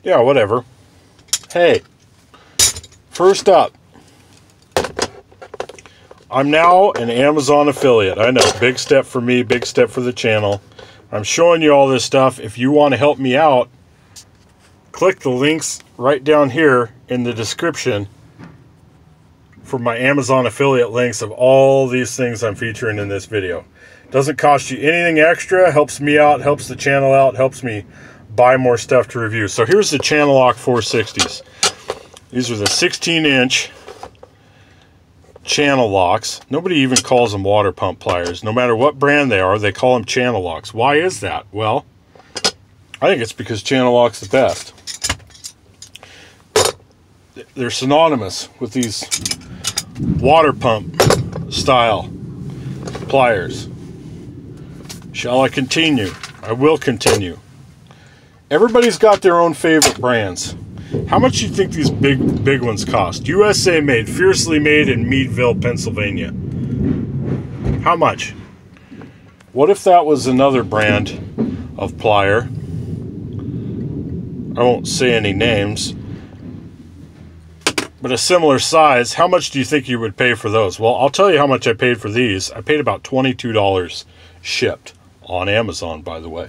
Yeah, whatever. Hey, first up, I'm now an Amazon affiliate. I know, big step for me, big step for the channel. I'm showing you all this stuff. If you want to help me out, click the links right down here in the description for my Amazon affiliate links of all these things I'm featuring in this video. Doesn't cost you anything extra, helps me out, helps the channel out, helps me buy more stuff to review. So here's the Channellock 460s. These are the 16-inch channel locks. Nobody even calls them water pump pliers. No matter what brand they are, they call them channel locks. Why is that? Well, I think it's because Channellock's the best. They're synonymous with these water pump style pliers. Shall I continue? I will continue. Everybody's got their own favorite brands. How much do you think these big ones cost? USA made, fiercely made in Meadville, Pennsylvania. How much? What if that was another brand of plier? I won't say any names, but a similar size. How much do you think you would pay for those? Well, I'll tell you how much I paid for these. I paid about $22 shipped on Amazon, by the way.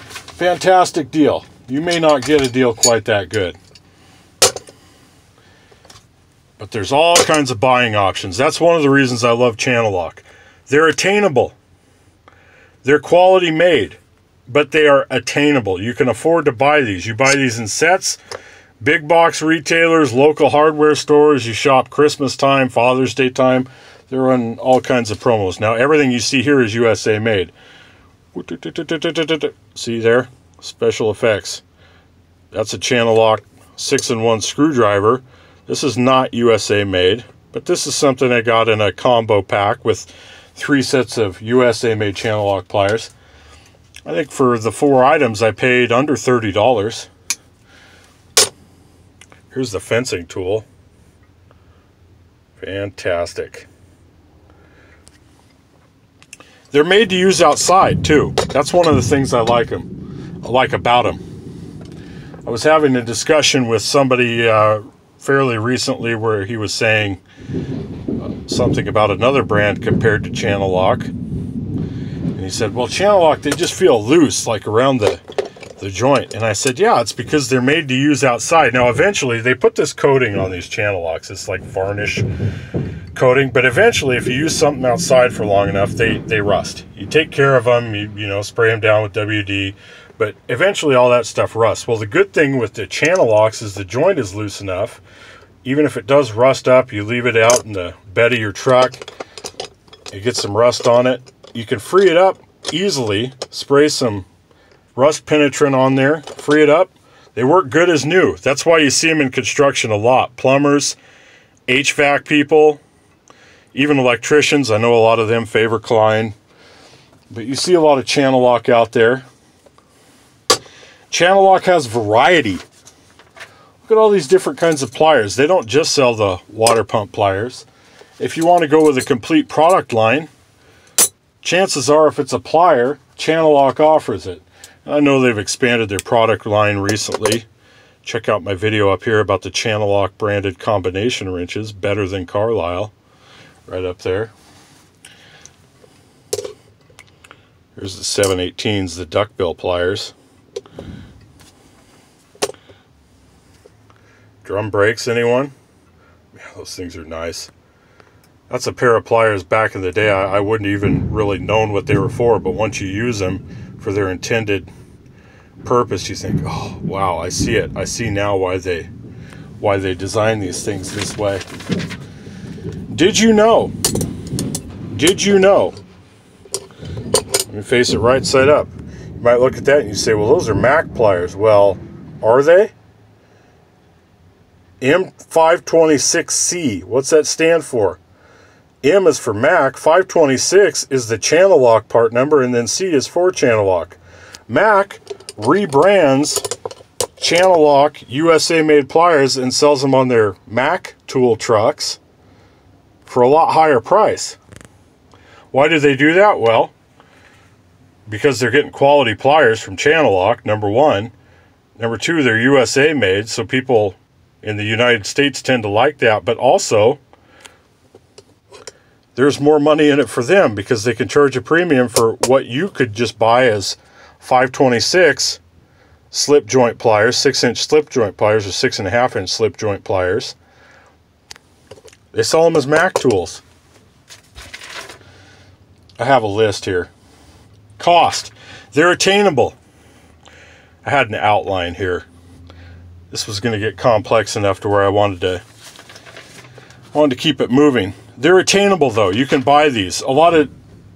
Fantastic deal. You may not get a deal quite that good, but there's all kinds of buying options. That's one of the reasons I love Channellock. They're attainable. They're quality made, but they are attainable. You can afford to buy these. You buy these in sets. Big box retailers, local hardware stores, you shop Christmas time, Father's Day time, they're running all kinds of promos. Now, everything you see here is USA made. See there? Special effects. That's a Channellock 6-in-1 screwdriver. This is not USA made, but this is something I got in a combo pack with 3 sets of USA made Channellock pliers. I think for the 4 items I paid under $30. Here's the fencing tool. Fantastic. They're made to use outside too. That's one of the things I like about them. I was having a discussion with somebody fairly recently where he was saying something about another brand compared to Channellock. And he said, well, Channellock, they just feel loose, like around the joint. And I said, yeah, it's because they're made to use outside. Now, eventually, they put this coating on these Channellocks. It's like varnish coating. But eventually, if you use something outside for long enough, they rust. You take care of them, you know, spray them down with WD. But eventually, all that stuff rusts. Well, the good thing with the Channellocks is the joint is loose enough. Even if it does rust up, you leave it out in the bed of your truck. You get some rust on it. You can free it up easily. Spray some rust penetrant on there, free it up. They work good as new. That's why you see them in construction a lot. Plumbers, HVAC people, even electricians. I know a lot of them favor Klein, but you see a lot of Channellock out there. Channellock has variety. Look at all these different kinds of pliers. They don't just sell the water pump pliers. If you want to go with a complete product line, chances are if it's a plier, Channellock offers it. I know they've expanded their product line recently. Check out my video up here about the Channellock branded combination wrenches, better than Carlisle, right up there. Here's the 718s, the duckbill pliers. Drum brakes, anyone? Yeah, those things are nice. That's a pair of pliers back in the day. I wouldn't even really known what they were for, but once you use them for their intended purpose, you think, oh wow, I see it. I see now why they design these things this way. Did you know? Did you know? Let me face it right side up. You might look at that and you say, well, those are Mac pliers. Well, are they? M526C. What's that stand for? M is for Mac, 526 is the Channellock part number, and then C is for Channellock. Mac rebrands Channellock USA made pliers and sells them on their Mac tool trucks for a lot higher price. Why do they do that? Well, because they're getting quality pliers from Channellock, number one. Number two, they're USA made, so people in the United States tend to like that, but also there's more money in it for them because they can charge a premium for what you could just buy as 526 slip joint pliers, 6-inch slip joint pliers, or 6.5-inch slip joint pliers. They sell them as Mac tools. I have a list here. Cost. They're attainable. I had an outline here. This was going to get complex enough to where I wanted to keep it moving. They're attainable though. You can buy these. A lot of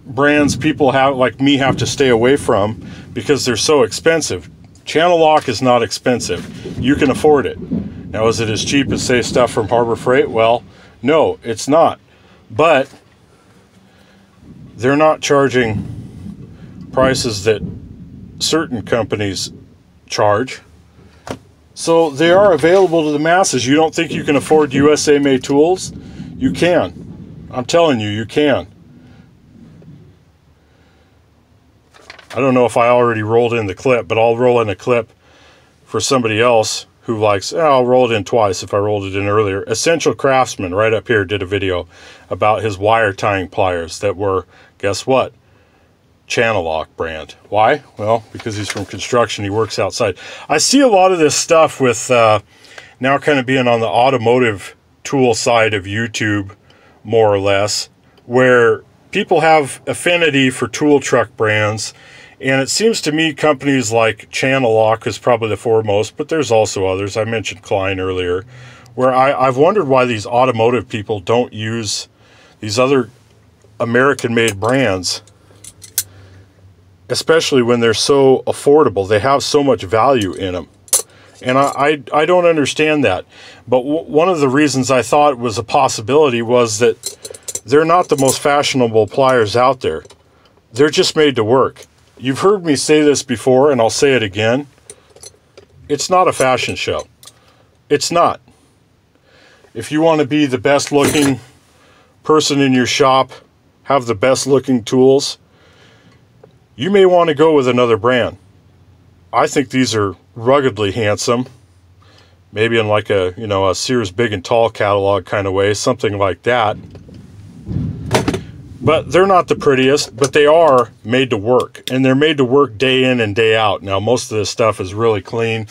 brands people have, like me, have to stay away from because they're so expensive. Channellock is not expensive. You can afford it. Now, is it as cheap as, say, stuff from Harbor Freight? Well, no, it's not. But they're not charging prices that certain companies charge. So they are available to the masses. You don't think you can afford USA made tools? You can. I'm telling you, you can. I don't know if I already rolled in the clip, but I'll roll in a clip for somebody else who likes, I'll roll it in twice if I rolled it in earlier. Essential Craftsman right up here did a video about his wire tying pliers that were, guess what? Channellock brand. Why? Well, because he's from construction, he works outside. I see a lot of this stuff with now kind of being on the automotive tool side of YouTube, more or less, where people have affinity for tool truck brands. And it seems to me companies like Channellock is probably the foremost, but there's also others. I mentioned Klein earlier, where I've wondered why these automotive people don't use these other American-made brands, especially when they're so affordable. They have so much value in them. And I don't understand that. But one of the reasons I thought was a possibility was that they're not the most fashionable pliers out there. They're just made to work. You've heard me say this before, and I'll say it again. It's not a fashion show. It's not. If you want to be the best looking person in your shop, have the best looking tools, you may want to go with another brand. I think these are ruggedly handsome. Maybe in like a, you know, a Sears Big and Tall catalog kind of way, something like that. But they're not the prettiest, but they are made to work. And they're made to work day in and day out. Now, most of this stuff is really clean.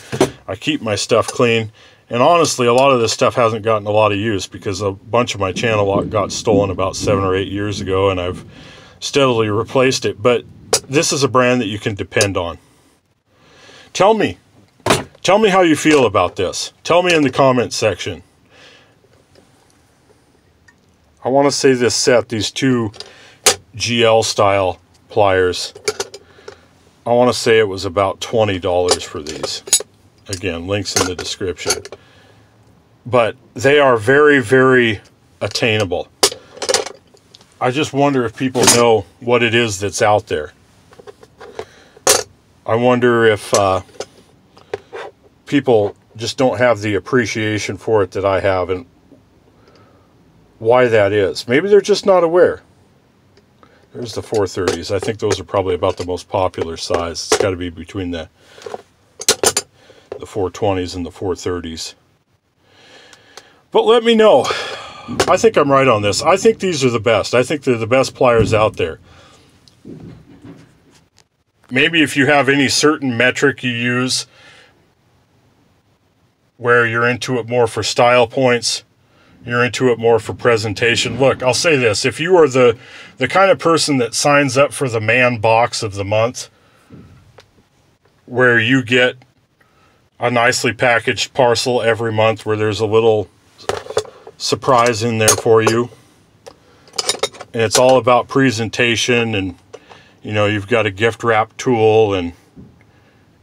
I keep my stuff clean. And honestly, a lot of this stuff hasn't gotten a lot of use because a bunch of my Channellock got stolen about 7 or 8 years ago, and I've steadily replaced it. But this is a brand that you can depend on. Tell me how you feel about this. Tell me in the comment section. I want to say this set, these two GL style pliers, I want to say it was about $20 for these. Again, links in the description. But they are very, very attainable. I just wonder if people know what it is that's out there. I wonder if people just don't have the appreciation for it that I have, and why that is. Maybe they're just not aware. There's the 430s. I think those are probably about the most popular size. It's got to be between the 420s and the 430s. But let me know. I think I'm right on this. I think these are the best. I think they're the best pliers out there. Maybe if you have any certain metric you use where you're into it more for style points, you're into it more for presentation. Look, I'll say this. If you are the kind of person that signs up for the man box of the month, where you get a nicely packaged parcel every month where there's a little surprise in there for you, and it's all about presentation, and you know, you've got a gift wrap tool, and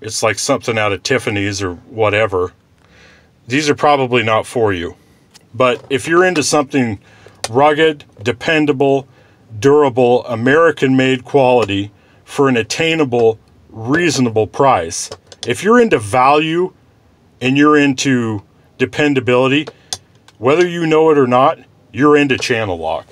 it's like something out of Tiffany's or whatever, these are probably not for you. But if you're into something rugged, dependable, durable, American-made quality for an attainable, reasonable price, if you're into value and you're into dependability, whether you know it or not, you're into Channellock.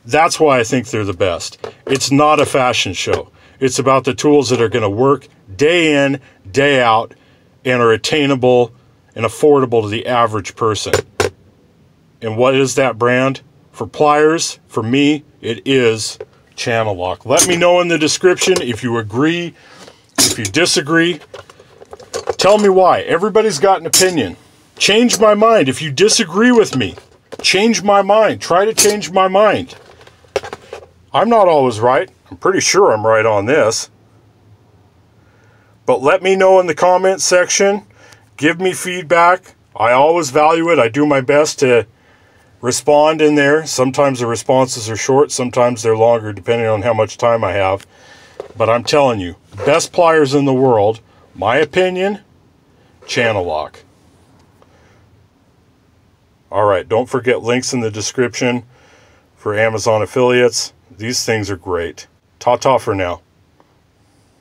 That's why I think they're the best. It's not a fashion show. It's about the tools that are going to work day in, day out, and are attainable and affordable to the average person. And what is that brand? For pliers, for me, it is Channellock. Let me know in the description if you agree, if you disagree. Tell me why. Everybody's got an opinion. Change my mind. If you disagree with me, change my mind. Try to change my mind. I'm not always right. I'm pretty sure I'm right on this. But let me know in the comment section. Give me feedback. I always value it. I do my best to respond in there. Sometimes the responses are short, sometimes they're longer, depending on how much time I have. But I'm telling you, best pliers in the world, my opinion, Channellock. Alright, don't forget links in the description for Amazon affiliates. These things are great. Ta-ta for now.